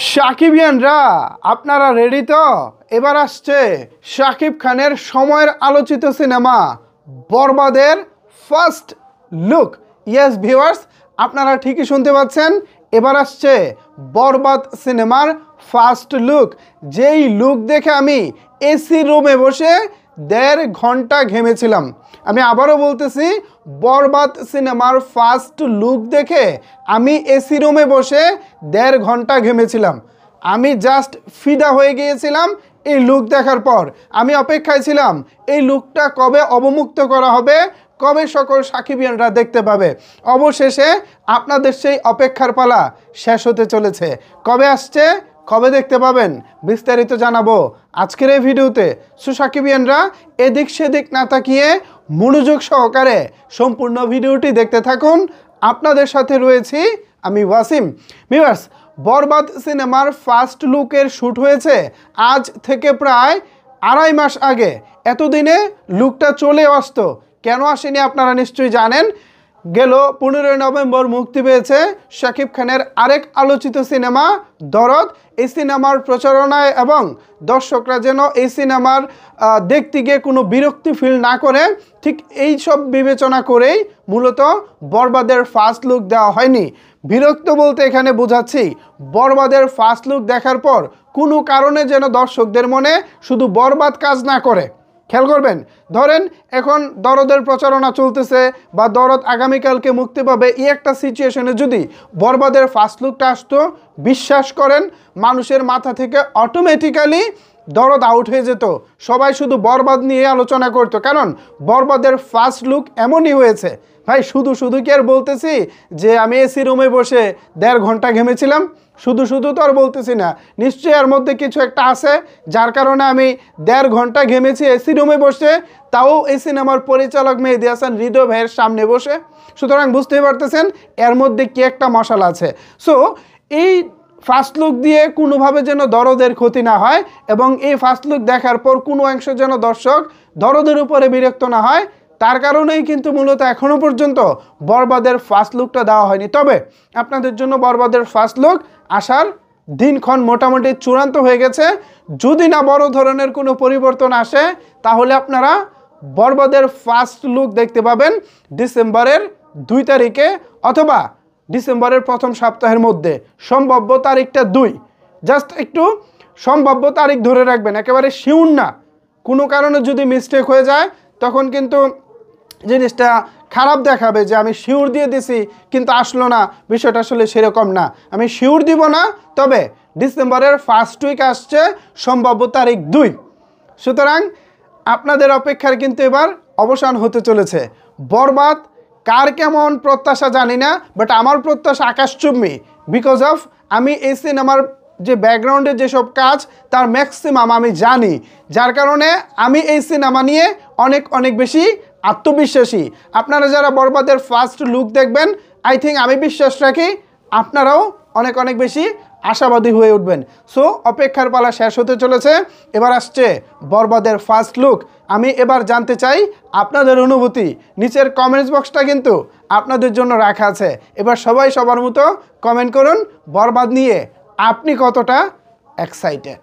সাকিবিয়ানরা আপনারা রেডি তো? এবার আসছে শাকিব খানের সময়ের আলোচিত সিনেমা বরবাদের ফার্স্ট লুক। ইয়েস ভিউয়ার্স, আপনারা ঠিকই শুনতে পাচ্ছেন, এবার আসছে বরবাদ সিনেমার ফার্স্ট লুক। যেই লুক দেখে আমি এসি রুমে বসে 1.5 ঘন্টা ঘেমেছিলাম। আমি আবারও বলতেছি, বরবাদ সিনেমার ফার্স্ট লুক দেখে আমি এসি রুমে বসে 1.5 ঘন্টা ঘেমেছিলাম। আমি জাস্ট ফিদা হয়ে গিয়েছিলাম এই লুক দেখার পর। আমি অপেক্ষায় ছিলাম এই লুকটা কবে অবমুক্ত করা হবে, কবে সকল সাকিবিয়ানরা দেখতে পাবে। অবশেষে আপনাদের সেই অপেক্ষার পালা শেষ হতে চলেছে। কবে আসছে, কবে দেখতে পাবেন, বিস্তারিত জানাবো আজকের এই ভিডিওতে। সাকিবিয়ানরা এদিক সেদিক না তাকিয়ে মনোযোগ সহকারে সম্পূর্ণ ভিডিওটি দেখতে থাকুন। আপনাদের সাথে রয়েছি আমি ওয়াসিম। ভিউয়ার্স, বরবাদ সিনেমার ফার্স্ট লুকের শ্যুট হয়েছে আজ থেকে প্রায় 2.5 মাস আগে। এতদিনে লুকটা চলে আসতো, কেন আসেনি আপনারা নিশ্চয়ই জানেন। গেল 15 নভেম্বর মুক্তি পেয়েছে শাকিব খানের আরেক আলোচিত সিনেমা দরদ। এই সিনেমার প্রচারণায় এবং দর্শকরা যেন এই সিনেমার দেখতে গিয়ে কোনো বিরক্তি ফিল না করে, ঠিক এই সব বিবেচনা করেই মূলত বরবাদের ফার্স্ট লুক দেওয়া হয়নি। বিরক্ত বলতে এখানে বোঝাচ্ছি, বরবাদের ফার্স্ট লুক দেখার পর কোনো কারণে যেন দর্শকদের মনে শুধু বরবাদ কাজ না করে। খেয়াল করবেন, ধরেন এখন দরদের প্রচারণা চলতেছে বা দরদ আগামীকালকে মুক্তি পাবে, এই একটা সিচুয়েশনে যদি বরবাদের ফার্স্ট লুকটা আসতো, বিশ্বাস করেন মানুষের মাথা থেকে অটোমেটিক্যালি দরদ আউট হয়ে যেত। সবাই শুধু বরবাদ নিয়ে আলোচনা করতো, কারণ বরবাদের ফার্স্ট লুক এমনই হয়েছে। ভাই শুধু শুধু কি আর বলতেছি যে আমি এসি রুমে বসে 1.5 ঘন্টা ঘেমেছিলাম? শুধু শুধু তো আর বলতেছি না, নিশ্চয়ই এর মধ্যে কিছু একটা আছে যার কারণে আমি 1.5 ঘন্টা ঘেমেছি এসি রুমে বসে, তাও এই সিনেমার পরিচালক মেহেদী হাসান হৃদয় ভাইয়ের সামনে বসে। সুতরাং বুঝতেই পারতেছেন এর মধ্যে কি একটা মশলা আছে। সো এই ফার্স্ট লুক দিয়ে কোনোভাবে যেন দরদের ক্ষতি না হয় এবং এই ফার্স্ট লুক দেখার পর কোনো অংশ যেন দর্শক দরদের উপরে বিরক্ত না হয়, তার কারণেই কিন্তু মূলত এখনও পর্যন্ত বরবাদের ফার্স্ট লুকটা দেওয়া হয়নি। তবে আপনাদের জন্য বরবাদের ফার্স্ট লুক আসার দিনক্ষণ মোটামুটি চূড়ান্ত হয়ে গেছে। যদি না বড় ধরনের কোনো পরিবর্তন আসে, তাহলে আপনারা বরবাদের ফার্স্ট লুক দেখতে পাবেন ডিসেম্বরের 2 তারিখে অথবা ডিসেম্বরের প্রথম সপ্তাহের মধ্যে। সম্ভাব্য তারিখটা 2, জাস্ট একটু সম্ভাব্য তারিখ ধরে রাখবেন, একেবারে শিওর না। কোনো কারণে যদি মিস্টেক হয়ে যায় তখন কিন্তু জিনিসটা খারাপ দেখাবে যে আমি শিওর দিয়ে দিছি কিন্তু আসলো না। বিষয়টা আসলে সেরকম না, আমি শিওর দিব না, তবে ডিসেম্বরের ফার্স্ট উইক আসছে, সম্ভাব্য তারিখ 2। সুতরাং আপনাদের অপেক্ষার কিন্তু এবার অবসান হতে চলেছে। বরবাদ কার কেমন প্রত্যাশা জানি না, বাট আমার প্রত্যাশা আকাশচুম্বী। বিকজ অফ আমি এই সিনেমার যে ব্যাকগ্রাউন্ডে যেসব কাজ তার ম্যাক্সিমাম আমি জানি, যার কারণে আমি এই সিনেমা নিয়ে অনেক অনেক বেশি আত্মবিশ্বাসী। আপনারা যারা বরবাদের ফার্স্ট লুক দেখবেন, আই থিঙ্ক আমি বিশ্বাস রাখি আপনারাও অনেক অনেক বেশি আশাবাদী হয়ে উঠবেন। সো অপেক্ষার পালা শেষ হতে চলেছে, এবার আসছে বরবাদের ফার্স্ট লুক। আমি এবার জানতে চাই আপনাদের অনুভূতি। নিচের কমেন্টস বক্সটা কিন্তু আপনাদের জন্য রাখা আছে। এবার সবাই সবার মতো কমেন্ট করুন, বরবাদ নিয়ে আপনি কতটা এক্সাইটেড।